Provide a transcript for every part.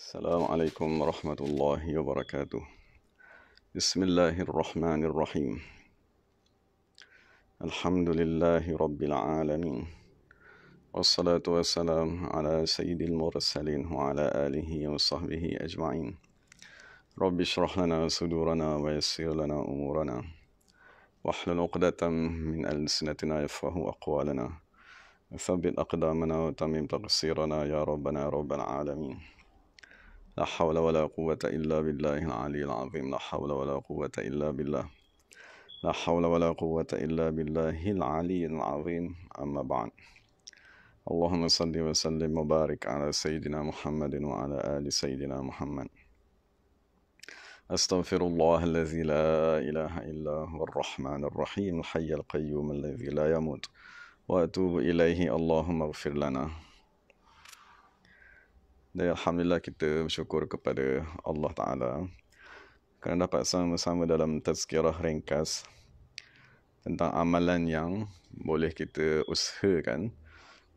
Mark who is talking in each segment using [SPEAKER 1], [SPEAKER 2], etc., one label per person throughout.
[SPEAKER 1] Assalamualaikum warahmatullahi wabarakatuh. Bismillahirrahmanirrahim. Alhamdulillahi rabbil alamin. Wassalatu wassalam ala sayyidil mursalin wa ala alihi wa sahbihi ajma'in. Rabbi shrah lana sudurana wa yassir lana umurana. Wahlul uqdatan min alsinatina yafqahu aqwalana. Thabbit aqdamana wa tamim taqsirana ya rabbana rabbal alamin. لا حول ولا قوة إلا بالله العلي العظيم. لا حول ولا قوة إلا بالله. لا حول ولا قوة إلا بالله العلي العظيم. أما بعد. اللهم صل وسلم وبارك على سيدنا محمد وعلى آل سيدنا محمد. أستغفر الله الذي لا إله إلا هو الرحمن الرحيم الحي القيوم الذي لا يموت وأتوب إليه اللهم اغفر لنا. Dan Alhamdulillah kita bersyukur kepada Allah Ta'ala kerana dapat sama-sama dalam tazkirah ringkas tentang amalan yang boleh kita usahakan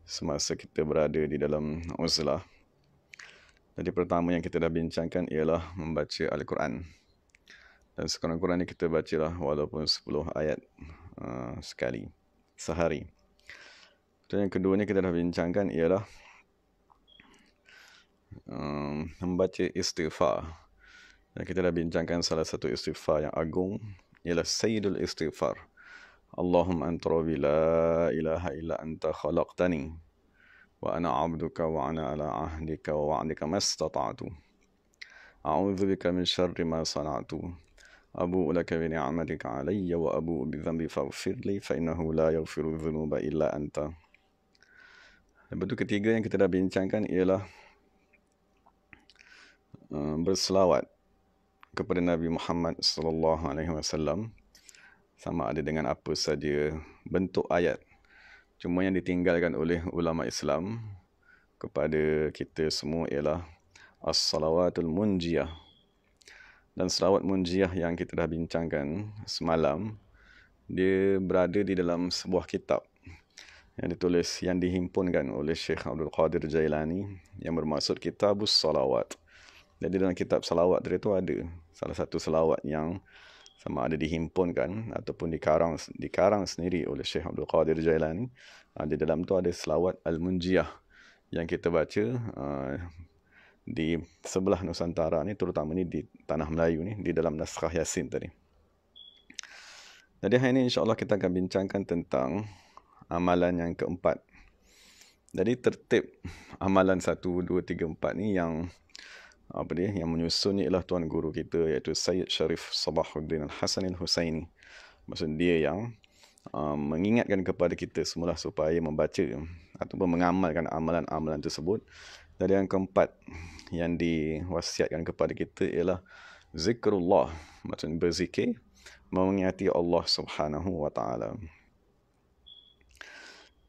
[SPEAKER 1] semasa kita berada di dalam uzlah. Jadi pertama yang kita dah bincangkan ialah membaca Al-Quran. Dan sekurang-kurangnya kita bacalah walaupun 10 ayat sekali, sehari. Dan yang keduanya kita dah bincangkan ialah membaca istighfar. Dan kita dah bincangkan salah satu istighfar yang agung ialah Sayyidul Istighfar. Allahumma anta rabbi la ilaha illa anta khalaqtani wa ana abduka wa ana ala ahdika wa wa'dika mastata'tu. A'udzu bika min syarri ma sana'tu. Abu'u laka bi ni'matika 'alayya wa abu'u bi dhanbi faghfir li fa innahu la yaghfiru dhunuba illa anta. Dan bentuk ketiga yang kita dah bincangkan ialah berselawat kepada Nabi Muhammad sallallahu alaihi wasallam, sama ada dengan apa saja bentuk ayat. Cuma yang ditinggalkan oleh ulama Islam kepada kita semua ialah as-salawatul munjiyah. Dan selawat munjiyah yang kita dah bincangkan semalam, dia berada di dalam sebuah kitab yang ditulis, yang dihimpunkan oleh Syekh Abdul Qadir Jailani, yang bermaksud Kitabus Salawat. Jadi dalam kitab salawat itu ada salah satu salawat yang sama ada dihimpunkan ataupun dikarang sendiri oleh Syekh Abdul Qadir Jailani. Di dalam tu ada selawat Al-Munjiyah yang kita baca di sebelah Nusantara ni, terutama ni di Tanah Melayu ni, di dalam naskah Yasin tadi. Jadi hari ini insya-Allah kita akan bincangkan tentang amalan yang keempat. Jadi tertib amalan 1, 2, 3, 4 ni yang yang menyusunnya ialah tuan guru kita, iaitu Sayyid Sharif Sabahuddin Al-Hasan Al-Husaini. Maksud dia yang mengingatkan kepada kita semula supaya membaca ataupun mengamalkan amalan-amalan tersebut. Dan yang keempat yang diwasiatkan kepada kita ialah zikrullah, maksud berzikir, mengingati Allah Subhanahu wa taala.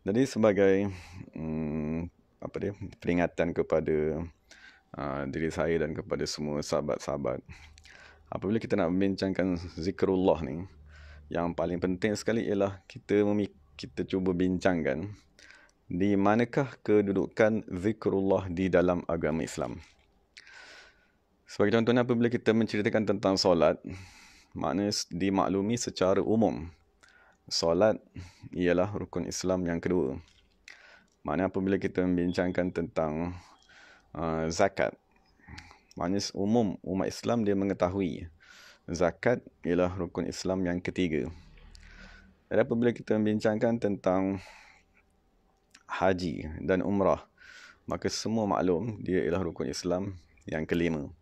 [SPEAKER 1] Jadi sebagai peringatan kepada diri saya dan kepada semua sahabat-sahabat, apabila kita nak membincangkan zikrullah ni, yang paling penting sekali ialah kita cuba bincangkan di manakah kedudukan zikrullah di dalam agama Islam. Sebagai contohnya, apabila kita menceritakan tentang solat, maknanya dimaklumi secara umum solat ialah rukun Islam yang kedua. Maknanya apabila kita membincangkan tentang zakat, maknanya umum umat Islam dia mengetahui zakat ialah rukun Islam yang ketiga. Dan apabila kita membincangkan tentang haji dan umrah, maka semua maklum dia ialah rukun Islam yang kelima.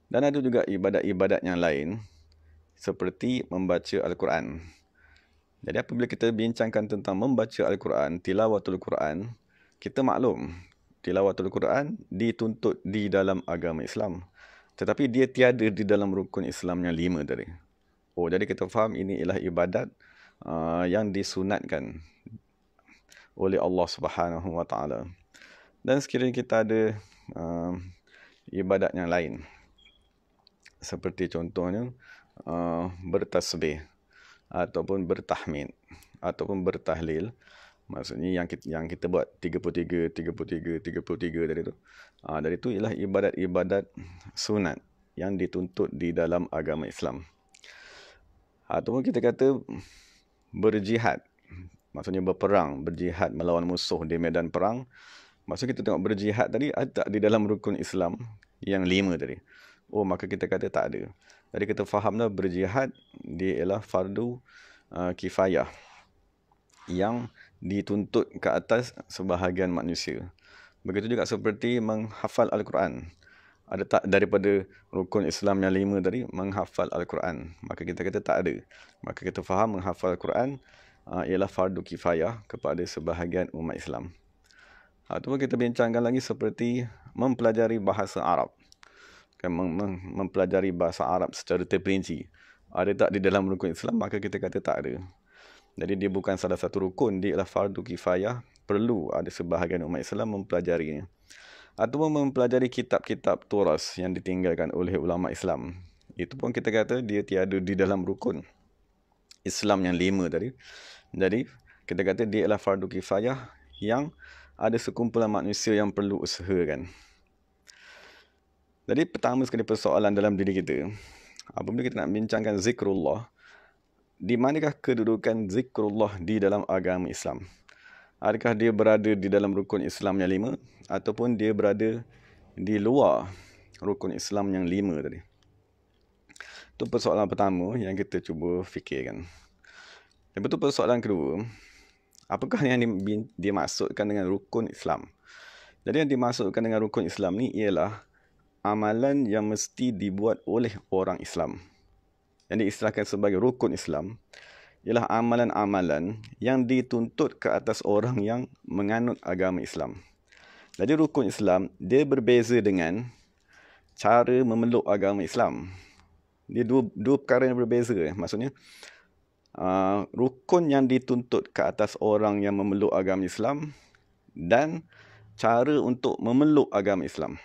[SPEAKER 1] Dan ada juga ibadat-ibadat yang lain seperti membaca Al-Quran. Jadi apabila kita bincangkan tentang membaca Al-Quran, tilawatul Quran, kita maklum tilawatul Quran dituntut di dalam agama Islam, tetapi dia tiada di dalam rukun Islam yang 5 tadi. Jadi kita faham ini ialah ibadat yang disunatkan oleh Allah Subhanahu wa taala. Dan sekiranya kita ada ibadat yang lain, seperti contohnya bertasbih ataupun bertahmid ataupun bertahlil, Maksudnya yang kita buat 33 tadi tu. Dari tu ialah ibadat-ibadat sunat yang dituntut di dalam agama Islam. Ataupun kita kata berjihad. Maksudnya berperang, berjihad melawan musuh di medan perang. Maksudnya kita tengok berjihad tadi ada tak di dalam rukun Islam yang 5 tadi. Maka kita kata tak ada. Jadi kita fahamlah berjihad dia ialah fardu kifayah yang dituntut ke atas sebahagian manusia. Begitu juga seperti menghafal Al-Quran. Ada tak daripada rukun Islam yang 5 tadi menghafal Al-Quran? Maka kita kata tak ada. Maka kita faham menghafal Al-Quran ialah fardu kifayah kepada sebahagian umat Islam. Ataupun kita bincangkan lagi seperti mempelajari bahasa Arab. Mempelajari bahasa Arab secara terperinci. Ada tak di dalam rukun Islam? Maka kita kata tak ada. Jadi dia bukan salah satu rukun, dia ialah fardu kifayah. Perlu ada sebahagian umat Islam mempelajarinya. Ataupun mempelajari kitab-kitab turas yang ditinggalkan oleh ulama Islam. Itu pun kita kata dia tiada di dalam rukun Islam yang 5 tadi. Jadi kita kata dia ialah fardu kifayah yang ada sekumpulan manusia yang perlu usahakan. Jadi pertama sekali persoalan dalam diri kita, apabila kita nak bincangkan zikrullah, di manakah kedudukan zikrullah di dalam agama Islam? Adakah dia berada di dalam rukun Islam yang 5 ataupun dia berada di luar rukun Islam yang 5 tadi? Itu persoalan pertama yang kita cuba fikirkan. Lepas tu persoalan kedua, apakah yang dimaksudkan dengan rukun Islam? Jadi yang dimaksudkan dengan rukun Islam ni ialah amalan yang mesti dibuat oleh orang Islam. Yang diistilahkan sebagai rukun Islam ialah amalan-amalan yang dituntut ke atas orang yang menganut agama Islam. Jadi rukun Islam dia berbeza dengan cara memeluk agama Islam. Dia dua perkara yang berbeza. Maksudnya rukun yang dituntut ke atas orang yang memeluk agama Islam dan cara untuk memeluk agama Islam.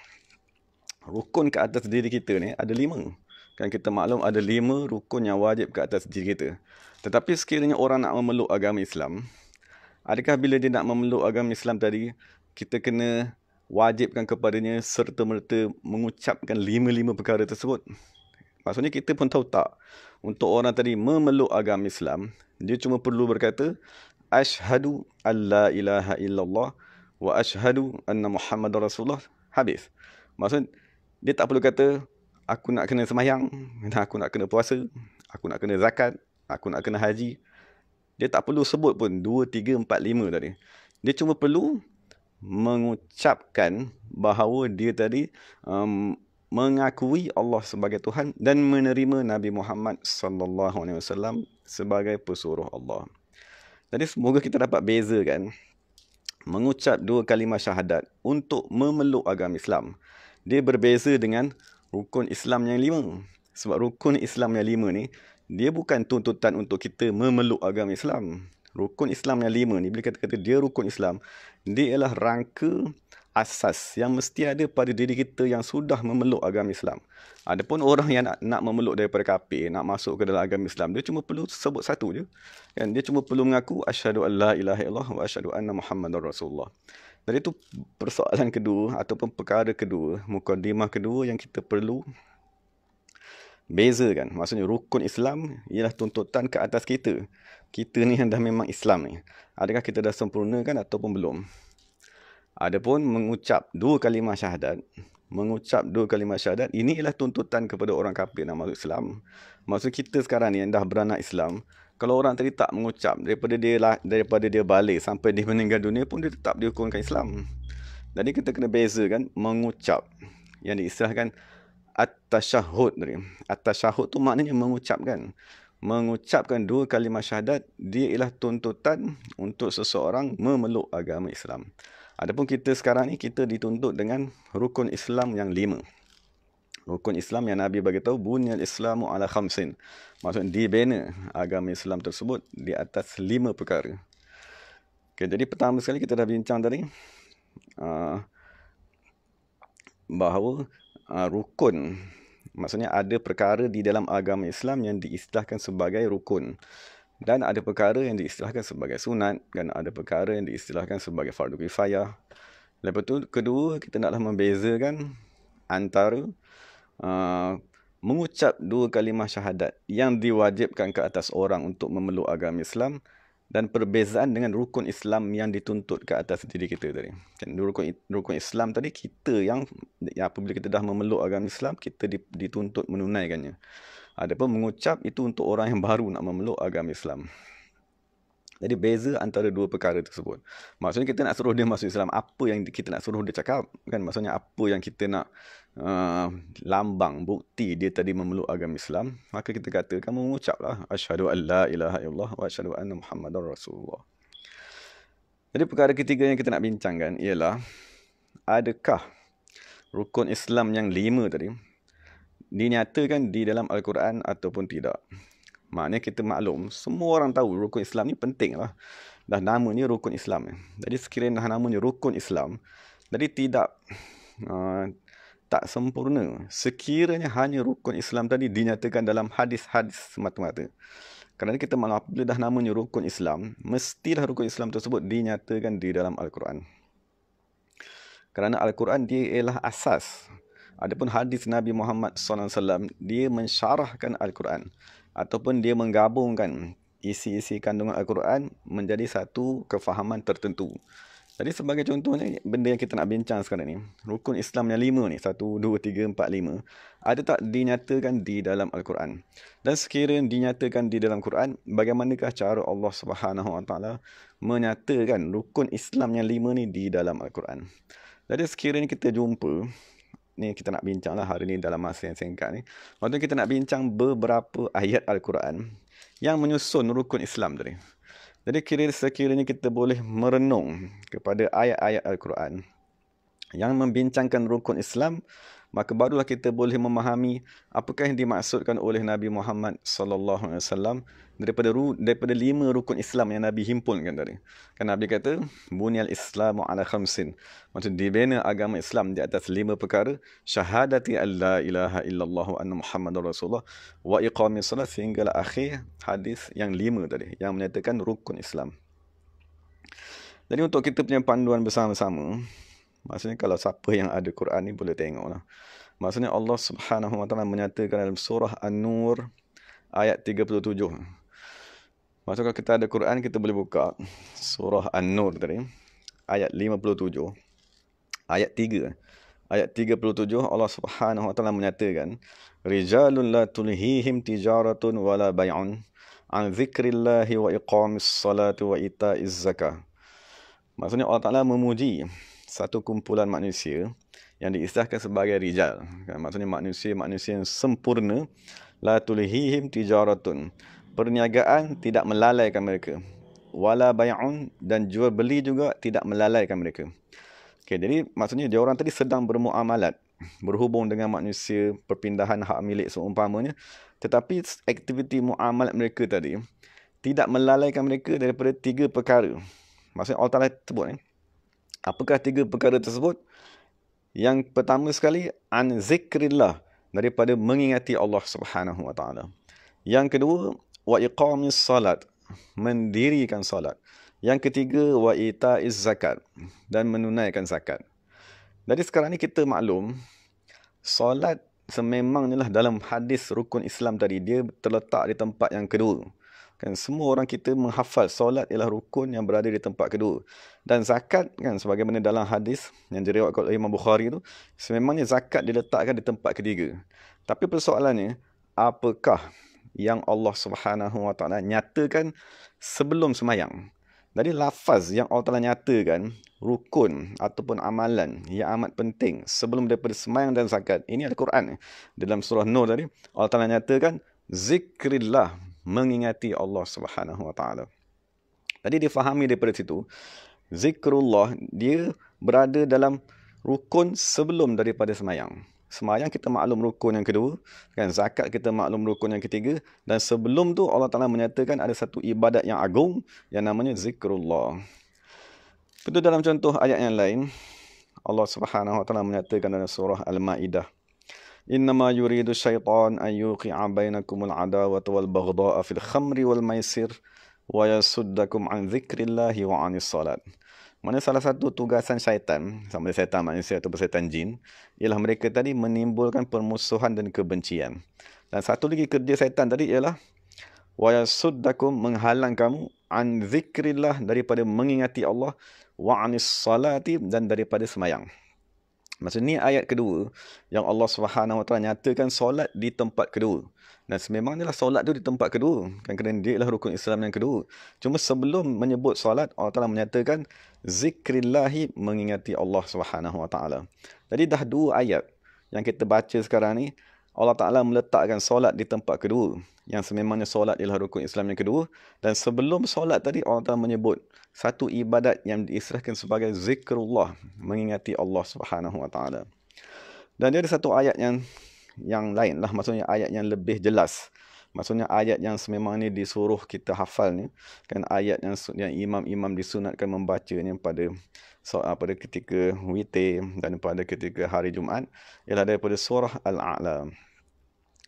[SPEAKER 1] Rukun ke atas diri kita ni ada 5. Kan kita maklum ada 5 rukun yang wajib ke atas diri kita. Tetapi sekiranya orang nak memeluk agama Islam, adakah bila dia nak memeluk agama Islam tadi, kita kena wajibkan kepadanya serta-merta mengucapkan 5 perkara tersebut? Maksudnya kita pun tahu tak, untuk orang tadi memeluk agama Islam, dia cuma perlu berkata, Ashhadu an la ilaha illallah wa ashhadu anna Muhammadar Rasulullah. Habis. Maksud dia tak perlu kata, aku nak kena sembahyang, aku nak kena puasa, aku nak kena zakat, aku nak kena haji. Dia tak perlu sebut pun 2, 3, 4, 5 tadi. Dia cuma perlu mengucapkan bahawa dia tadi mengakui Allah sebagai Tuhan dan menerima Nabi Muhammad sallallahu alaihi wasallam sebagai pesuruh Allah. Jadi semoga kita dapat bezakan mengucap 2 kalimah syahadat untuk memeluk agama Islam. Dia berbeza dengan rukun Islam yang 5. Sebab rukun Islam yang 5 ni, dia bukan tuntutan untuk kita memeluk agama Islam. Rukun Islam yang 5 ni, bila kata dia rukun Islam, dia ialah rangka asas yang mesti ada pada diri kita yang sudah memeluk agama Islam. Adapun orang yang nak memeluk daripada kafir, nak masuk ke dalam agama Islam, dia cuma perlu sebut satu je. Kan? Dia cuma perlu mengaku asyhadu an la ilaha illallah wa asyhadu anna Muhammadar Rasulullah. Jadi itu persoalan kedua ataupun perkara kedua, mukadimah kedua yang kita perlu bezakan. Maksudnya rukun Islam ialah tuntutan ke atas kita. Kita ni yang dah memang Islam ni. Adakah kita dah sempurnakan ataupun belum? Adapun mengucap 2 kalimah syahadat, ini ialah tuntutan kepada orang kafir nak masuk Islam. Maksud kita sekarang ni yang dah beranak Islam, kalau orang tadi tak mengucap daripada dia balik sampai dia meninggal dunia pun dia tetap dihukumkan Islam. Jadi kita kena bezakan mengucap yang diistilahkan at-tasyahud tadi. At-tasyahud tu maknanya mengucapkan. Mengucapkan 2 kalimah syahadat dia ialah tuntutan untuk seseorang memeluk agama Islam. Adapun kita sekarang ni kita dituntut dengan rukun Islam yang 5. Rukun Islam yang Nabi bagi tahu bunyal Islamu ala khamsin. Maksudnya dibina agama Islam tersebut di atas 5 perkara. Okay, jadi pertama sekali kita dah bincang tadi bahawa rukun, maksudnya ada perkara di dalam agama Islam yang diistilahkan sebagai rukun. Dan ada perkara yang diistilahkan sebagai sunat, dan ada perkara yang diistilahkan sebagai fardu kifayah. Lepas tu, kedua, kita naklah membezakan antara mengucap dua kalimah syahadat yang diwajibkan ke atas orang untuk memeluk agama Islam, dan perbezaan dengan rukun Islam yang dituntut ke atas diri kita tadi. Kan, rukun Islam tadi, kita yang apabila kita dah memeluk agama Islam, kita dituntut menunaikannya. Adapun mengucap itu untuk orang yang baru nak memeluk agama Islam. Jadi beza antara dua perkara tersebut. Maksudnya kita nak suruh dia masuk Islam, apa yang kita nak suruh dia cakap? Kan, maksudnya apa yang kita nak lambang, bukti dia tadi memeluk agama Islam, maka kita kata, kamu mengucaplah asyhadu an la ilaha illallah wa asyhadu anna Muhammadar Rasulullah. Jadi perkara ketiga yang kita nak bincangkan ialah, adakah rukun Islam yang 5 tadi dinyatakan di dalam Al-Quran ataupun tidak? Maknanya kita maklum, semua orang tahu rukun Islam ni penting lah. Dah namanya rukun Islam. Jadi sekiranya dah namanya rukun Islam, jadi tak sempurna sekiranya hanya rukun Islam tadi dinyatakan dalam hadis-hadis semata-mata. Kerana kita maklum, apabila dah namanya rukun Islam, mestilah rukun Islam tersebut dinyatakan di dalam Al-Quran. Kerana Al-Quran dia ialah asas. Adapun hadis Nabi Muhammad SAW, dia mensyarahkan Al-Quran, ataupun dia menggabungkan isi-isi kandungan Al-Quran menjadi satu kefahaman tertentu. Jadi sebagai contohnya, benda yang kita nak bincang sekarang ni, rukun Islam yang 5 ni, 1, 2, 3, 4, 5, ada tak dinyatakan di dalam Al-Quran? Dan sekiranya dinyatakan di dalam Quran, bagaimanakah cara Allah SWT menyatakan rukun Islam yang 5 ni di dalam Al-Quran? Jadi sekiranya kita jumpa, ni kita nak bincang lah hari ni dalam masa yang singkat ni. Waktu kita nak bincang beberapa ayat Al-Quran yang menyusun rukun Islam tadi. Jadi sekiranya kita boleh merenung kepada ayat-ayat Al-Quran yang membincangkan rukun Islam, maka barulah kita boleh memahami apakah yang dimaksudkan oleh Nabi Muhammad SAW daripada 5 rukun Islam yang Nabi himpunkan tadi. Kan Nabi kata, bunyal Islamu ala khamsin. Maksud dibina agama Islam di atas 5 perkara, syahadati an la ilaha illallah wa anna Muhammadar Rasulullah wa iqamis salat, sehinggalah akhir hadis yang 5 tadi yang menyatakan rukun Islam. Jadi untuk kita punya panduan bersama-sama, maksudnya kalau siapa yang ada Quran ni boleh tengoklah. Maksudnya Allah Subhanahu Wa Taala menyatakan dalam surah An-Nur ayat 37. Maksudnya kalau kita ada Quran, kita boleh buka surah An-Nur tadi, ayat 57, ayat 3. Ayat 37 Allah Subhanahu Wa Taala menyatakan, rijalun la tulhihim tijaratun wala bay'un an zikrillahi wa iqamis salati wa ita'iz zakah. Maksudnya Allah Taala memuji satu kumpulan manusia yang diistilahkan sebagai rijal. Maksudnya manusia-manusia yang sempurna. La tulhihim tijaratun, perniagaan tidak melalaikan mereka. Wala bay'un, dan jual beli juga tidak melalaikan mereka. Okay, jadi maksudnya dia orang tadi sedang bermuamalat, berhubung dengan manusia, perpindahan hak milik seumpamanya. Tetapi aktiviti muamalat mereka tadi tidak melalaikan mereka daripada 3 perkara. Maksudnya Allah Ta'ala sebut ni. Apakah 3 perkara tersebut? Yang pertama sekali, an zikrillah, daripada mengingati Allah Subhanahu Wa Taala. Yang kedua, wa iqamis salat, mendirikan salat. Yang ketiga, wa ita'iz zakat, dan menunaikan zakat. Jadi sekarang ni kita maklum, salat sememangnya lah dalam hadis rukun Islam tadi, dia terletak di tempat yang kedua. Kan semua orang kita menghafal solat ialah rukun yang berada di tempat kedua. Dan zakat, kan sebagaimana dalam hadis yang diriwayatkan oleh Imam Bukhari tu, sememangnya zakat diletakkan di tempat ketiga. Tapi persoalannya, apakah yang Allah Subhanahu Wa Taala nyatakan sebelum semayang? Jadi lafaz yang Allah Taala nyatakan rukun ataupun amalan yang amat penting sebelum daripada semayang dan zakat, ini Al-Quran. Dalam surah Nur tadi, Allah Taala nyatakan zikrillah, mengingati Allah Subhanahu Wa Taala. Jadi difahami daripada situ, zikrullah dia berada dalam rukun sebelum daripada semayang. Semayang kita maklum rukun yang kedua, kan, zakat kita maklum rukun yang ketiga, dan sebelum tu Allah Taala menyatakan ada satu ibadat yang agung yang namanya zikrullah. Itu dalam contoh ayat yang lain, Allah Subhanahu Wa Taala menyatakan dalam surah Al-Maidah Innama yuridu syaitan an yuqi'a bainakumul adawata wal baghdha'a fil khamri wal maisir wa yasuddakum an dzikrillahi wa anis salat. Mana salah satu tugasan syaitan, sama ada syaitan manusia atau syaitan jin, ialah mereka tadi menimbulkan permusuhan dan kebencian. Dan satu lagi kerja syaitan tadi ialah wa yasuddakum, menghalang kamu, an zikrillah, daripada mengingati Allah, wa anis salati, dan daripada semayang. Maksudnya ni ayat kedua yang Allah Subhanahu Wa Taala nyatakan solat di tempat kedua. Dan sememangnya solat tu di tempat kedua, kan, kerana dia ialah rukun Islam yang kedua. Cuma sebelum menyebut solat, Allah Taala menyatakan zikrillahi, mengingati Allah Subhanahu Wa Taala. Jadi dah dua ayat yang kita baca sekarang ni, Allah Taala meletakkan solat di tempat kedua, yang sememangnya solat ialah rukun Islam yang kedua. Dan sebelum solat tadi, Allah Taala menyebut satu ibadat yang diistilahkan sebagai zikrullah, mengingati Allah Subhanahu Wa Taala. Dan dia ada satu ayat yang lain lah, maksudnya ayat yang lebih jelas. Maksudnya ayat yang sememangnya disuruh kita hafal ni, kan, ayat yang imam-imam disunatkan membacanya pada ketika witir dan pada ketika hari Jumaat, ialah daripada surah Al-A'la.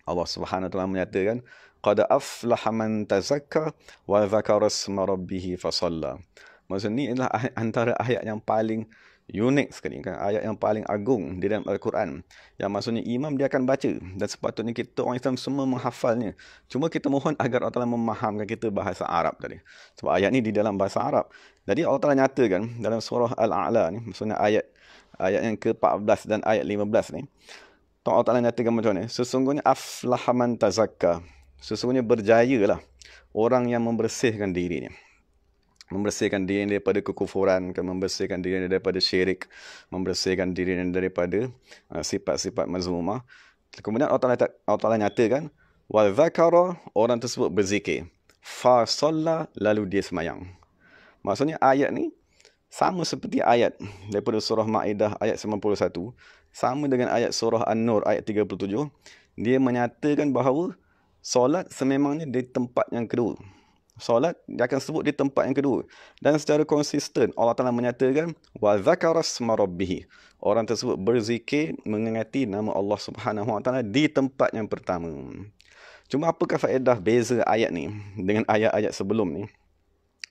[SPEAKER 1] Allah Subhanahu Wa Taala menyatakan qad aflaha man tazakka wa dzakara isma rabbih fasalla. Maksudnya ni adalah antara ayat yang paling unik sekali, kan, ayat yang paling agung di dalam Al-Quran, yang maksudnya imam dia akan baca, dan sepatutnya kita orang Islam semua menghafalnya. Cuma kita mohon agar Allah Ta'ala memahamkan kita bahasa Arab tadi, sebab ayat ni di dalam bahasa Arab. Jadi Allah Ta'ala nyatakan dalam surah Al-A'la ni, maksudnya ayat yang ke-14 dan ayat 15 ni, Allah Ta'ala nyatakan macam ni, sesungguhnya aflaha man tazakka, sesungguhnya berjayalah orang yang membersihkan dirinya, membersihkan diri daripada kekufuran, membersihkan diri daripada syirik, membersihkan diri daripada sifat-sifat mazmumah. Kemudian Allah Ta'ala nyatakan wa dzakara, orang tersebut berzikir, fa shalla, lalu dia semayang. Maksudnya ayat ni sama seperti ayat daripada surah Maidah ayat 91, sama dengan ayat surah An-Nur ayat 37. Dia menyatakan bahawa solat sememangnya di tempat yang kedua. Solat dia akan sebut di tempat yang kedua. Dan secara konsisten Allah Ta'ala menyatakan wa dzakara isma rabbih, orang tersebut berzikir, mengingati nama Allah Subhanahu Wa Ta'ala di tempat yang pertama. Cuma apakah faedah beza ayat ni dengan ayat-ayat sebelum ni?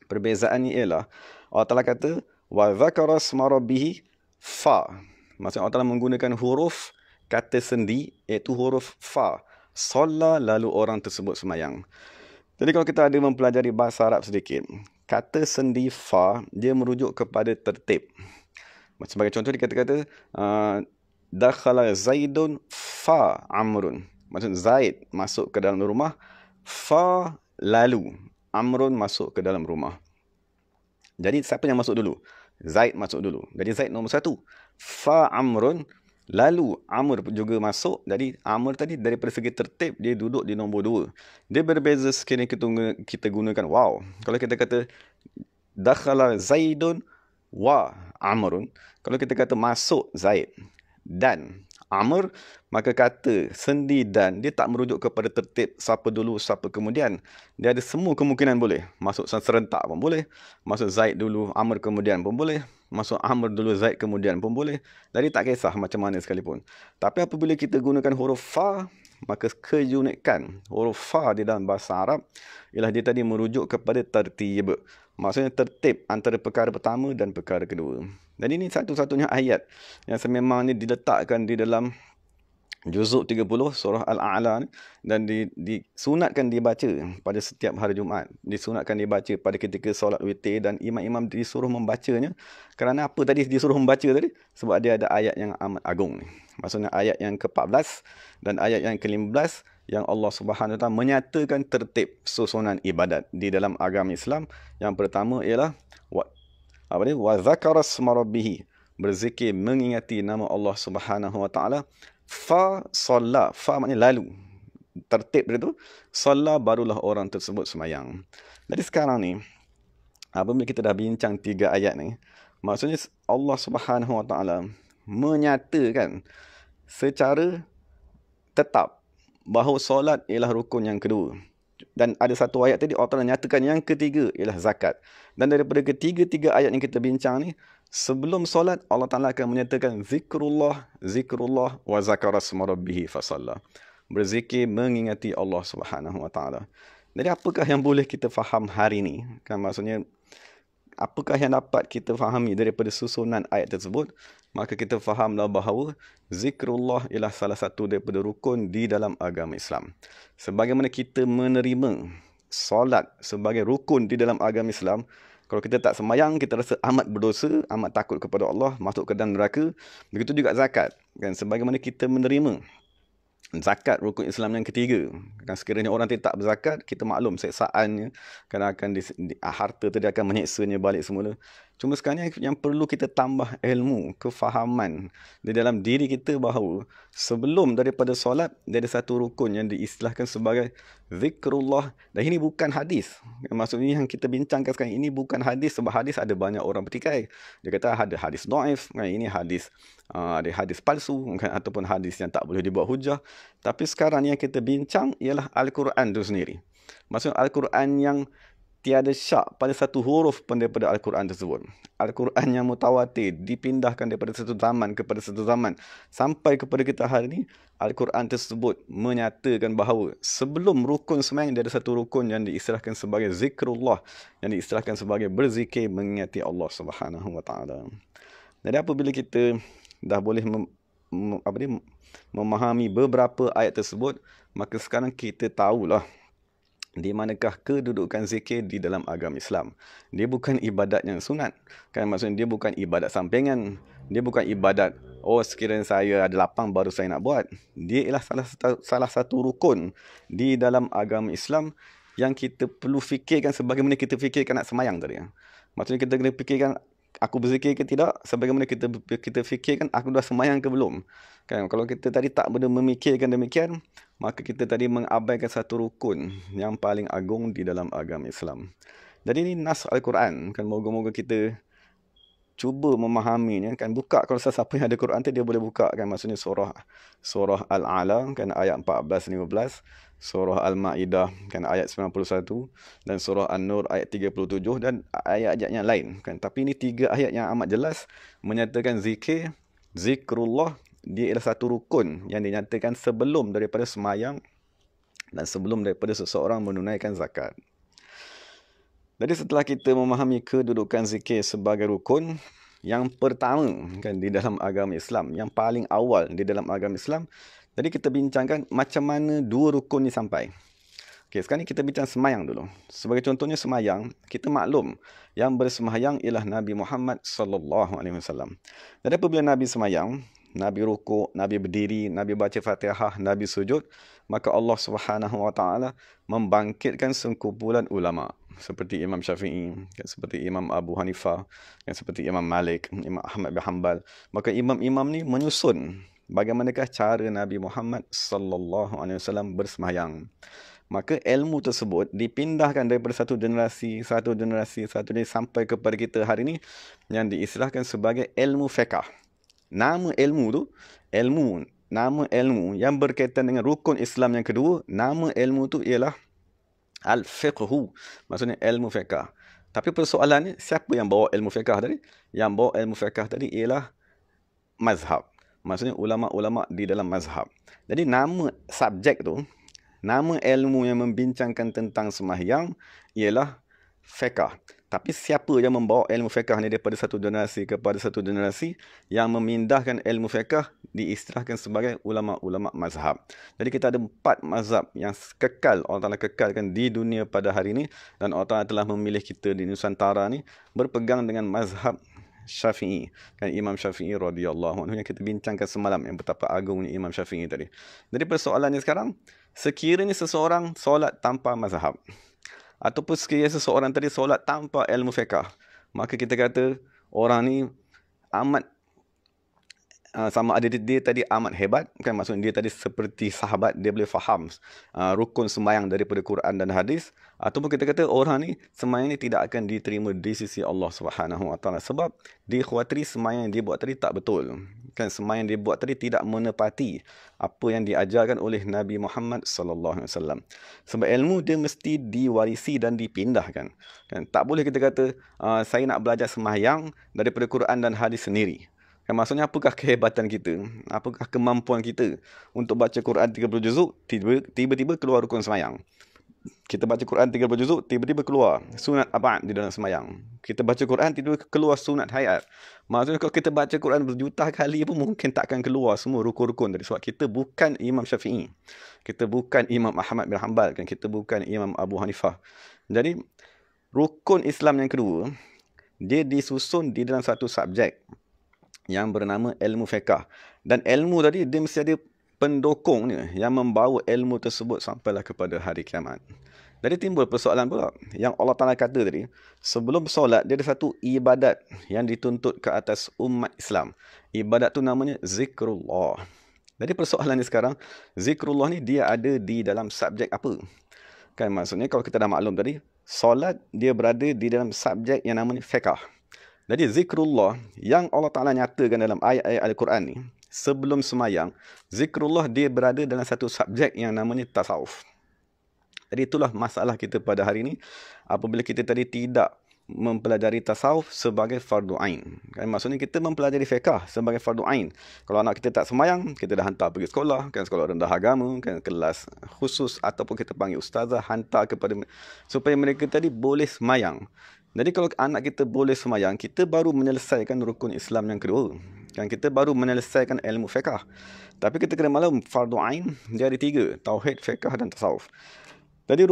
[SPEAKER 1] Perbezaannya ialah Allah Ta'ala kata wa dzakara isma rabbih fa, maksudnya Allah Ta'ala menggunakan huruf kata sendi, iaitu huruf fa. Shalla, lalu orang tersebut semayang. Jadi kalau kita ada mempelajari bahasa Arab sedikit, kata sendi fa dia merujuk kepada tertib. Sebagai contoh, dia kata dakhala Zaidun fa Amrun. Maksud Zaid masuk ke dalam rumah, fa lalu Amrun masuk ke dalam rumah. Jadi siapa yang masuk dulu? Zaid masuk dulu. Jadi Zaid nombor satu. Fa Amrun, lalu Amr juga masuk. Jadi Amr tadi daripada segi tertib dia duduk di nombor 2. Dia berbeza sekiranya kita gunakan wow. Kalau kita kata dakhala Zaidun wa Amrun, kalau kita kata masuk Zaid dan Amr, maka kata sendi dan dia tak merujuk kepada tertib siapa dulu siapa kemudian. Dia ada semua kemungkinan boleh. Masuk serentak pun boleh, masuk Zaid dulu Amr kemudian pun boleh, masuk Amr dulu Zaid kemudian pun boleh. Jadi tak kisah macam mana sekalipun. Tapi apabila kita gunakan huruf fa, maka keunikan huruf fa di dalam bahasa Arab ialah dia tadi merujuk kepada tertib. Maksudnya tertib antara perkara pertama dan perkara kedua. Dan ini satu-satunya ayat yang sememangnya diletakkan di dalam juzuk 30 surah Al-A'la, dan disunatkan dibaca pada setiap hari Jumaat. Disunatkan dibaca pada ketika solat witir, dan imam-imam disuruh membacanya. Kerana apa tadi disuruh membaca tadi? Sebab dia ada ayat yang amat agung. Maksudnya ayat yang ke-14 dan ayat yang ke-15 yang Allah Subhanahu Wa Taala menyatakan tertib susunan ibadat di dalam agama Islam. Yang pertama ialah wa dzakara isma rabbih, berzikir mengingati nama Allah Subhanahu Wa Taala. Fa shalla, fa maknanya lalu, tertib dia tu. Shalla, barulah orang tersebut semayang. Jadi sekarang ni apabila kita dah bincang 3 ayat ni, maksudnya Allah Subhanahu Wa Taala menyatakan secara tetap bahawa solat ialah rukun yang kedua. Dan ada satu ayat tadi Allah Ta'ala nyatakan yang ketiga ialah zakat. Dan daripada ketiga-tiga ayat yang kita bincang ni, sebelum solat Allah Ta'ala akan menyatakan zikrullah wa zakara asma rabbih fasalla. Berzikir mengingati Allah Subhanahu Wa Ta'ala. Jadi apakah yang boleh kita faham hari ni? Kan maksudnya apakah yang dapat kita fahami daripada susunan ayat tersebut? Maka kita fahamlah bahawa zikrullah ialah salah satu daripada rukun di dalam agama Islam. Sebagaimana kita menerima solat sebagai rukun di dalam agama Islam, kalau kita tak sembahyang, kita rasa amat berdosa, amat takut kepada Allah, masuk ke dalam neraka. Begitu juga zakat. Kan sebagaimana kita menerima zakat rukun Islam yang ketiga. Kan sekiranya orang tidak berzakat, kita maklum seksaannya, kerana harta tadi akan menyeksanya balik semula. Cuma sekarang yang perlu kita tambah ilmu, kefahaman di dalam diri kita bahawa sebelum daripada solat, dia ada satu rukun yang diistilahkan sebagai zikrullah. Dan ini bukan hadis. Maksudnya yang kita bincangkan sekarang ini bukan hadis, sebab hadis ada banyak orang bertikai. Dia kata ada hadis dhaif, ini hadis ada hadis palsu, ataupun hadis yang tak boleh dibuat hujah. Tapi sekarang yang kita bincang ialah Al-Quran itu sendiri. Maksudnya Al-Quran yang tiada syak pada satu huruf pun daripada Al-Quran tersebut. Al-Quran yang mutawatir, dipindahkan daripada satu zaman kepada satu zaman. Sampai kepada kita hari ini, Al-Quran tersebut menyatakan bahawa sebelum rukun sembahyang, dia ada satu rukun yang diistilahkan sebagai zikrullah, yang diistilahkan sebagai berzikir mengingati Allah Subhanahu Wa Ta'ala. Jadi apabila kita dah boleh memahami beberapa ayat tersebut, maka sekarang kita tahulah di manakah kedudukan zikir di dalam agama Islam. Dia bukan ibadat yang sunat. Kan maksudnya dia bukan ibadat sampingan. Dia bukan ibadat, sekiranya saya ada lapang baru saya nak buat. Dia ialah salah satu rukun di dalam agama Islam yang kita perlu fikirkan sebagaimana kita fikirkan nak semayang tadi. Maksudnya kita kena fikirkan, aku berzikir ke tidak, sebagaimana kita fikirkan aku dah semayang ke belum. Kan kalau kita tadi tak benar memikirkan demikian, maka kita tadi mengabaikan satu rukun yang paling agung di dalam agama Islam. Jadi ini nas Al-Quran. Kan moga-moga kita cuba memahaminya. Kan buka, kalau siapa yang ada Quran tu dia boleh buka. Kan maksudnya surah Al-A'la kan ayat 14-15, surah Al-Ma'idah kan ayat 91, dan surah An-Nur ayat 37, dan ayat-ayat yang lain. Kan tapi ini tiga ayat yang amat jelas menyatakan zikrullah dia ialah satu rukun yang dinyatakan sebelum daripada semayang dan sebelum daripada seseorang menunaikan zakat. Jadi setelah kita memahami kedudukan zikir sebagai rukun yang pertama kan di dalam agama Islam, yang paling awal di dalam agama Islam, jadi kita bincangkan macam mana dua rukun ni sampai. Okey, sekarang ni kita bincang semayang dulu. Sebagai contohnya semayang, kita maklum yang bersemayang ialah Nabi Muhammad sallallahu alaihi wasallam. Jadi apabila Nabi semayang, Nabi rukuk, Nabi berdiri, Nabi baca Fatihah, Nabi sujud, maka Allah Subhanahu Wa Ta'ala membangkitkan sekumpulan ulama seperti Imam Syafi'i, seperti Imam Abu Hanifah, seperti Imam Malik, Imam Ahmad bin Hanbal. Maka imam-imam ni menyusun bagaimanakah cara Nabi Muhammad sallallahu alaihi wasallam bersemayang. Maka ilmu tersebut dipindahkan daripada satu generasi sampai kepada kita hari ini yang diistilahkan sebagai ilmu fiqh. Nama ilmu yang berkaitan dengan rukun Islam yang kedua, nama ilmu tu ialah al-fiqhu. Maksudnya ilmu fiqh. Tapi persoalannya, siapa yang bawa ilmu fiqh tadi? Yang bawa ilmu fiqh tadi ialah mazhab. Maksudnya ulama-ulama di dalam mazhab. Jadi nama subjek tu, nama ilmu yang membincangkan tentang sembahyang ialah fiqh. Tapi siapa yang membawa ilmu fiqh ni daripada satu generasi kepada satu generasi, yang memindahkan ilmu fiqh diistilahkan sebagai ulama-ulama mazhab. Jadi kita ada 4 mazhab yang kekal, Allah Ta'ala kekalkan di dunia pada hari ini, dan Allah Ta'ala telah memilih kita di Nusantara ni berpegang dengan mazhab Syafi'i. Kan Imam Syafi'i radhiyallahu anhu yang kita bincangkan semalam, yang betapa agungnya Imam Syafi'i tadi. Jadi persoalannya sekarang, sekiranya seseorang solat tanpa mazhab, ataupun sekiranya seseorang tadi solat tanpa ilmu fiqh, maka kita kata orang ni amat sama ada dia tadi amat hebat, kan, maksudnya dia tadi seperti sahabat, dia boleh faham rukun sembahyang daripada Quran dan hadis, ataupun kita kata orang ni sembahyang ni tidak akan diterima di sisi Allah Subhanahu Wa Taala sebab dia khawatiri sembahyang yang dia buat tadi tak betul, kan, sembahyang yang dia buat tadi tidak menepati apa yang diajarkan oleh Nabi Muhammad sallallahu alaihi wasallam. Sebab ilmu dia mesti diwarisi dan dipindahkan, kan. Tak boleh kita kata saya nak belajar sembahyang daripada Quran dan hadis sendiri. Kan, maksudnya apakah kehebatan kita? Apakah kemampuan kita untuk baca Quran 30 juzuk, tiba-tiba keluar rukun sembahyang. Kita baca Quran 30 juzuk, tiba-tiba keluar sunat abad di dalam sembahyang. Kita baca Quran, tiba-tiba keluar sunat hayat. Maksudnya kalau kita baca Quran berjuta kali pun mungkin takkan keluar semua rukun-rukun tadi. Sebab kita bukan Imam Syafi'i. Kita bukan Imam Ahmad bin Hanbal. Kan? Kita bukan Imam Abu Hanifah. Jadi, rukun Islam yang kedua, dia disusun di dalam satu subjek yang bernama ilmu fiqh. Dan ilmu tadi dia mesti ada pendukungnya yang membawa ilmu tersebut sampailah kepada hari kiamat. Jadi timbul persoalan pula yang Allah Ta'ala kata tadi, sebelum solat dia ada satu ibadat yang dituntut ke atas umat Islam. Ibadat tu namanya zikrullah. Jadi persoalan ni sekarang, zikrullah ni dia ada di dalam subjek apa? Kan, maksudnya kalau kita dah maklum tadi, solat dia berada di dalam subjek yang namanya fiqh. Jadi zikrullah yang Allah Ta'ala nyatakan dalam ayat-ayat Al-Quran ni, sebelum semayang, zikrullah dia berada dalam satu subjek yang namanya tasawuf. Jadi itulah masalah kita pada hari ini, apabila kita tadi tidak mempelajari tasawuf sebagai fardu ain. Kan, maksudnya kita mempelajari fiqh sebagai fardu ain. Kalau anak kita tak semayang, kita dah hantar pergi sekolah, kan, sekolah rendah agama, kan, kelas khusus, ataupun kita panggil ustazah, hantar kepada supaya mereka tadi boleh semayang. Jadi kalau anak kita boleh semayang, kita baru menyelesaikan rukun Islam yang kedua. Kan, kita baru menyelesaikan ilmu fiqh. Tapi kita kena maklum, fardu ain dia ada 3, tauhid, fiqh dan tasawuf. Jadi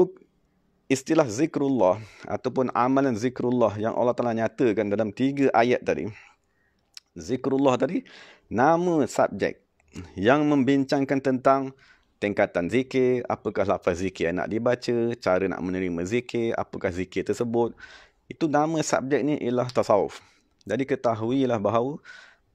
[SPEAKER 1] istilah zikrullah ataupun amalan zikrullah yang Allah Ta'ala nyatakan dalam 3 ayat tadi. Zikrullah tadi nama subjek yang membincangkan tentang tingkatan zikir, apakah lafaz zikir yang nak dibaca, cara nak menerima zikir, apakah zikir tersebut. Itu nama subjeknya ialah tasawuf. Jadi ketahuilah bahawa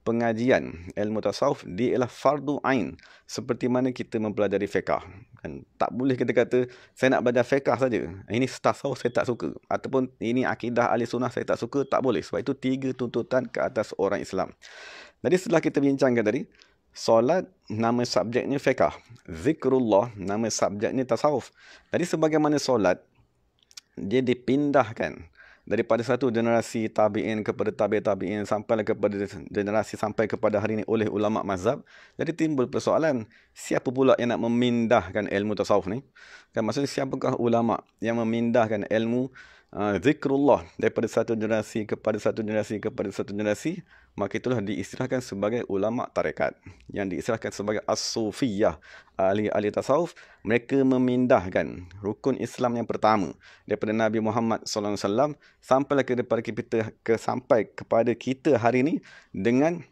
[SPEAKER 1] pengajian ilmu tasawuf dia ialah fardu ain, seperti mana kita mempelajari fiqh. Kan, tak boleh kita kata saya nak belajar fiqh saja, ini tasawuf saya tak suka, ataupun ini akidah ahli sunnah saya tak suka. Tak boleh, sebab itu 3 tuntutan ke atas orang Islam. Jadi setelah kita bincangkan tadi, solat nama subjeknya fiqh, zikrullah nama subjeknya tasawuf. Jadi sebagaimana solat dia dipindahkan daripada satu generasi tabi'in kepada tabi'in sampai kepada generasi sampai kepada hari ini oleh ulama mazhab. Jadi timbul persoalan, siapa pula yang nak memindahkan ilmu tasawuf ni? Kan, maksudnya siapakah ulama yang memindahkan ilmu zikrullah daripada satu generasi kepada satu generasi kepada satu generasi? Maka itulah diistilahkan sebagai ulama tarekat, yang diistilahkan sebagai as-sufiyah, ahli tasawuf. Mereka memindahkan rukun Islam yang pertama daripada Nabi Muhammad SAW sampai kepada kita hari ini dengan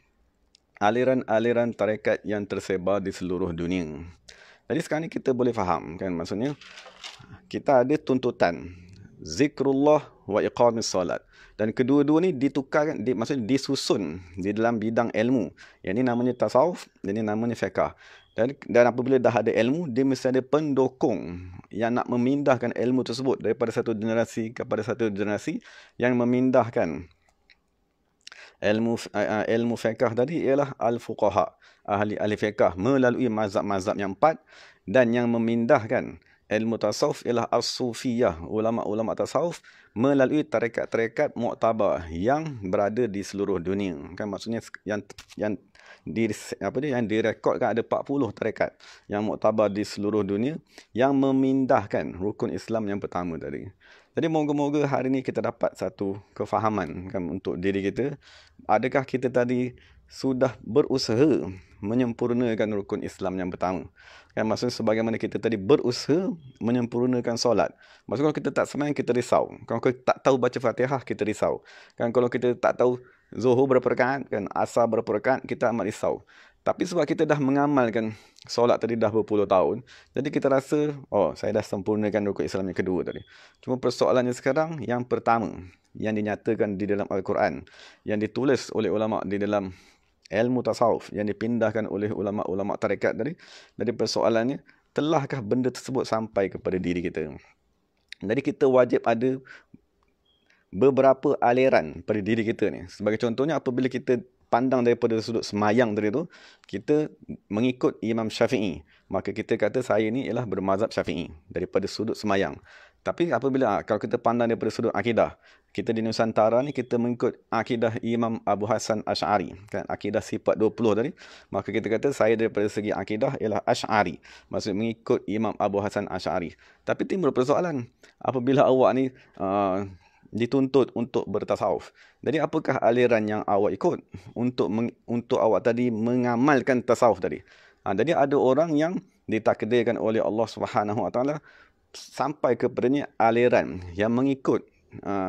[SPEAKER 1] aliran-aliran tarekat yang tersebar di seluruh dunia. Jadi sekarang ni kita boleh faham, kan, maksudnya kita ada tuntutan zikrullah wa iqamis salat, dan kedua-dua ni ditukarkan, maksudnya disusun di dalam bidang ilmu. Yang ni namanya tasawuf, dan ini namanya fiqh. Dan apabila dah ada ilmu, dia mesti ada pendukung yang nak memindahkan ilmu tersebut daripada satu generasi kepada satu generasi. Yang memindahkan ilmu fiqh tadi ialah al-fuqaha, ahli fiqh melalui mazhab-mazhab yang 4. Dan yang memindahkan ilmu tasawuf ialah as-sufiyah, ulama-ulama tasawuf melalui tarekat-tarekat muktabar yang berada di seluruh dunia. Kan, maksudnya yang direkodkan ada 40 tarekat yang muktabar di seluruh dunia yang memindahkan rukun Islam yang pertama tadi. Jadi moga-moga hari ini kita dapat satu kefahaman, kan, untuk diri kita. Adakah kita tadi sudah berusaha menyempurnakan rukun Islam yang pertama? Kan, maksudnya sebagaimana kita tadi berusaha menyempurnakan solat. Maksudnya kalau kita tak sembahyang, kita risau. Kalau kita tak tahu baca Fatihah, kita risau. Kan, kalau kita tak tahu Zuhur berapa rakaat, kan, Asar berapa rakaat, kita amat risau. Tapi sebab kita dah mengamalkan solat tadi dah berpuluh tahun, jadi kita rasa, oh, saya dah sempurnakan rukun Islam yang kedua tadi. Cuma persoalannya sekarang, yang pertama yang dinyatakan di dalam Al-Quran, yang ditulis oleh ulama di dalam ilmu tasawuf yang dipindahkan oleh ulama-ulama tarekat tadi, dari persoalannya, telahkah benda tersebut sampai kepada diri kita? Jadi kita wajib ada beberapa aliran pada diri kita ni. Sebagai contohnya, apabila kita pandang daripada sudut semayang tadi tu, kita mengikut Imam Syafi'i, maka kita kata saya ni ialah bermazhab Syafi'i daripada sudut semayang. Tapi apabila kalau kita pandang daripada sudut akidah, kita di Nusantara ni kita mengikut akidah Imam Abu Hasan Asy'ari, kan, akidah sifat 20 tadi, maka kita kata saya daripada segi akidah ialah Asy'ari, maksud mengikut Imam Abu Hasan Asy'ari. Tapi timbul persoalan, apabila awak ni dituntut untuk bertasawuf. Jadi apakah aliran yang awak ikut untuk awak tadi mengamalkan tasawuf tadi? Jadi ada orang yang ditakdirkan oleh Allah Subhanahu Wa Taala sampai kepadanya aliran yang mengikut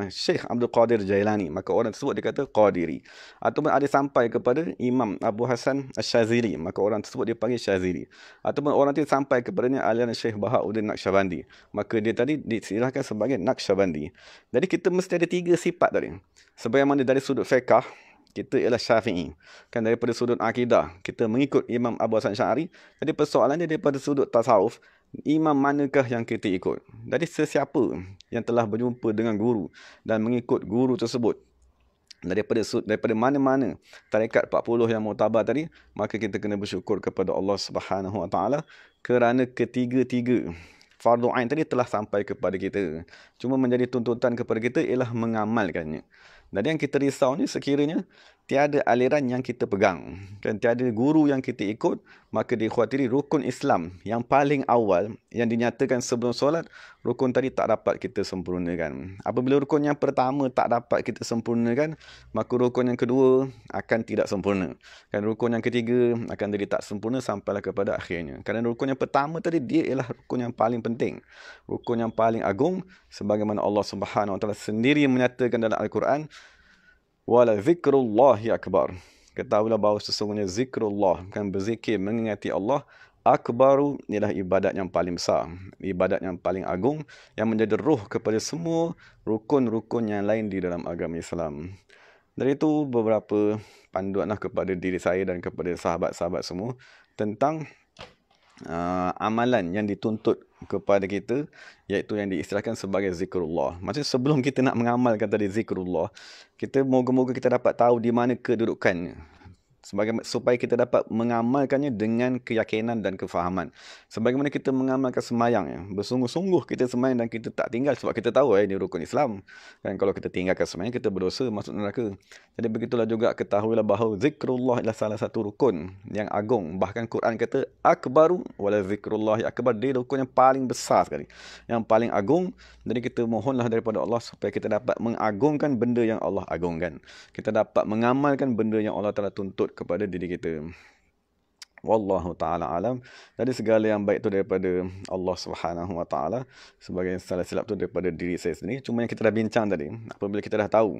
[SPEAKER 1] Syekh Abdul Qadir Jailani, maka orang tersebut dikata Qadiri. Ataupun ada sampai kepada Imam Abu Hasan Asyazili, maka orang tersebut dipanggil Syazili. Ataupun orang itu sampai kepadanya aliran Syekh Bahauddin Naqsyabandi, maka dia tadi diistilahkan sebagai Naqsyabandi. Jadi kita mesti ada 3 sifat tadi. Sebagaimana dari sudut fiqh kita ialah Syafi'i, kan, daripada sudut akidah kita mengikut Imam Abu Hasan Asy'ari. Jadi persoalannya daripada sudut tasawuf, imam manakah yang kita ikut? Jadi sesiapa yang telah berjumpa dengan guru dan mengikut guru tersebut daripada mana-mana tarekat 40 yang muktabar tadi, maka kita kena bersyukur kepada Allah Subhanahu Wa Taala kerana ketiga-tiga fardu ain tadi telah sampai kepada kita. Cuma menjadi tuntutan kepada kita ialah mengamalkannya. Jadi yang kita risau ni sekiranya tiada aliran yang kita pegang, kan, tiada guru yang kita ikut, maka dikhawatiri rukun Islam yang paling awal yang dinyatakan sebelum solat, rukun tadi tak dapat kita sempurnakan. Apabila rukun yang pertama tak dapat kita sempurnakan, maka rukun yang kedua akan tidak sempurna. Kan, rukun yang ketiga akan jadi tak sempurna sampailah kepada akhirnya. Kerana rukun yang pertama tadi dia ialah rukun yang paling penting, rukun yang paling agung, sebagaimana Allah Subhanahu Wa Taala sendiri menyatakan dalam Al-Quran, wala zikrullahi akbar. Ketahuilah bahawa sesungguhnya zikrullah, kan, berzikir mengingati Allah, akbaru ialah ibadat yang paling besar, ibadat yang paling agung, yang menjadi ruh kepada semua rukun-rukun yang lain di dalam agama Islam. Dari itu beberapa panduanlah kepada diri saya dan kepada sahabat-sahabat semua tentang amalan yang dituntut kepada kita, iaitu yang diistilahkan sebagai zikrullah. Maksudnya sebelum kita nak mengamalkan tadi zikrullah, kita moga-moga kita dapat tahu di mana kedudukannya, supaya kita dapat mengamalkannya dengan keyakinan dan kefahaman. Sebagaimana kita mengamalkan semayang, ya, bersungguh-sungguh kita semayang dan kita tak tinggal, sebab kita tahu ini rukun Islam. Dan kalau kita tinggalkan semayang, kita berdosa masuk neraka. Jadi begitulah juga ketahuilah bahawa zikrullah adalah salah satu rukun yang agung. Bahkan Quran kata akbaru wala zikrullahi akbar, dia rukun yang paling besar sekali, yang paling agung. Jadi kita mohonlah daripada Allah supaya kita dapat mengagungkan benda yang Allah agungkan, kita dapat mengamalkan benda yang Allah telah tuntut kepada diri kita. Wallahu ta'ala alam. Jadi segala yang baik itu daripada Allah Subhanahu Wa Taala, sebagai salah silap itu daripada diri saya sendiri. Cuma yang kita dah bincang tadi, apabila kita dah tahu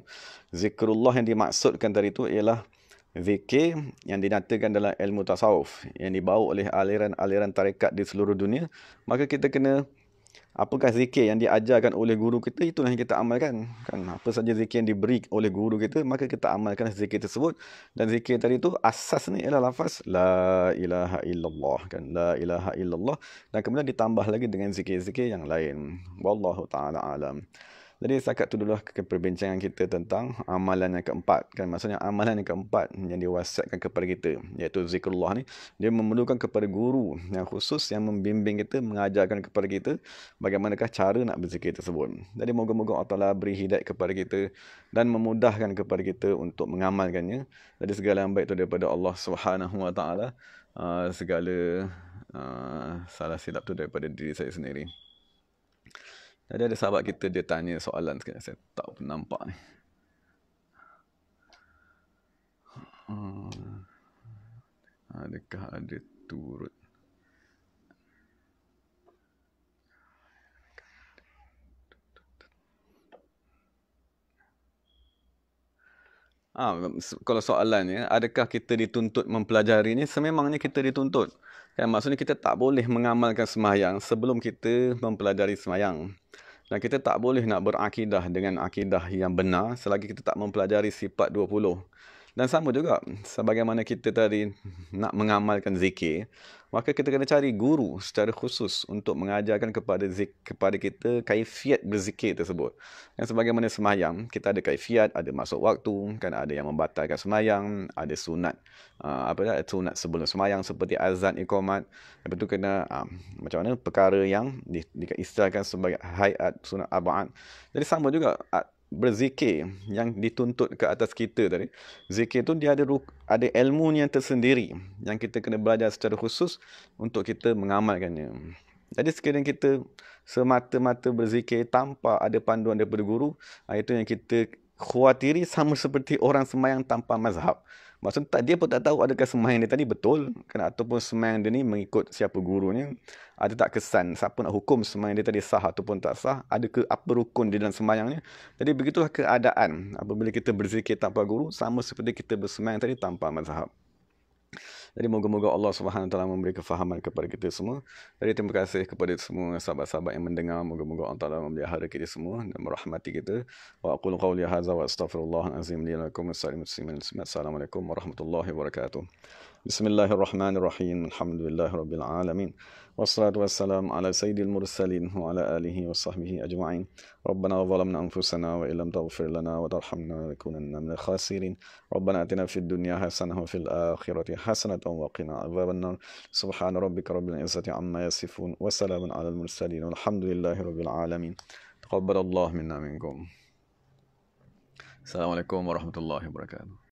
[SPEAKER 1] zikrullah yang dimaksudkan tadi itu ialah zikir yang dinyatakan dalam ilmu tasawuf yang dibawa oleh aliran-aliran tarekat di seluruh dunia, maka kita kena, apakah zikir yang diajarkan oleh guru kita, itulah yang kita amalkan, kan. Apa saja zikir yang diberi oleh guru kita, maka kita amalkan zikir tersebut. Dan zikir tadi itu asasnya ialah lafaz la ilaha illallah, kan, la ilaha illallah, dan kemudian ditambah lagi dengan zikir-zikir yang lain. Wallahu ta'ala alam. Jadi setakat itu dulu perbincangan kita tentang amalan yang keempat, kan. Maksudnya amalan yang keempat yang diwasiatkan kepada kita, iaitu zikrullah ni, dia memerlukan kepada guru yang khusus yang membimbing kita, mengajarkan kepada kita bagaimanakah cara nak berzikir tersebut. Jadi moga-moga Allah Ta'ala beri hidayah kepada kita dan memudahkan kepada kita untuk mengamalkannya. Jadi segala yang baik itu daripada Allah Subhanahu Wa Taala, segala salah silap itu daripada diri saya sendiri. Jadi ada sahabat kita, dia tanya soalan sekarang, saya tak nampak ni. Adakah ada turut? Kalau soalannya, adakah kita dituntut mempelajari ni? Sememangnya kita dituntut. Kan, maksudnya kita tak boleh mengamalkan semayang sebelum kita mempelajari semayang. Dan kita tak boleh nak berakidah dengan akidah yang benar selagi kita tak mempelajari sifat 20. Dan sama juga, sebagaimana kita tadi nak mengamalkan zikir, maka kita kena cari guru secara khusus untuk mengajarkan kepada kita kaifiat berzikir tersebut. Dan sebagaimana semayang, kita ada kaifiat, ada masuk waktu, kan ada yang membatalkan semayang, ada sunat, sunat sebelum semayang seperti azan, iqamat. Lepas tu kena macam mana perkara yang diistilahkan sebagai hayat, sunat ab'ad. Jadi sama juga berzikir yang dituntut ke atas kita tadi. Zikir tu dia ada ilmunya tersendiri yang kita kena belajar secara khusus untuk kita mengamalkannya. Jadi sekiranya kita semata-mata berzikir tanpa ada panduan daripada guru, itu yang kita khawatiri sama seperti orang semayang tanpa mazhab. Maksudnya dia pun tak tahu adakah semayang dia tadi betul ataupun semayang dia ni mengikut siapa gurunya. Ada tak kesan siapa nak hukum semayang dia tadi sah ataupun tak sah, ada ke apa rukun di dalam semayangnya. Jadi begitulah keadaan apabila kita berzikir tanpa guru, sama seperti kita bersemayang tadi tanpa mazhab. Jadi moga-moga Allah Subhanahu Wa Taala memberi kefahaman kepada kita semua. Jadi terima kasih kepada semua sahabat-sahabat yang mendengar. Moga-moga Allah Taala memelihara kita semua dan merahmati kita. Wa aqulu qawli hadza wa astaghfirullahal azim li wa lakum. Assalamualaikum warahmatullahi wabarakatuh. Bismillahirrahmanirrahim. Alhamdulillahirabbil alamin. Wassalatu wassalamu ala sayyidil mursalin wa ala alihi wa sahbihi ajma'in. Rabbana zalamna anfusana wa illam taghfir lana wa tarhamna lanakunanna minal khasirin. Rabbana atina fid dunya hasanah wa fil akhirati hasanatan wa qina adzabannar. Subhana rabbika rabbil izzati amma yasifun wa salamun alal mursalin walhamdulillahirabbil alamin. Taqabbalallahu minna minkum. Assalamualaikum warahmatullahi wabarakatuh.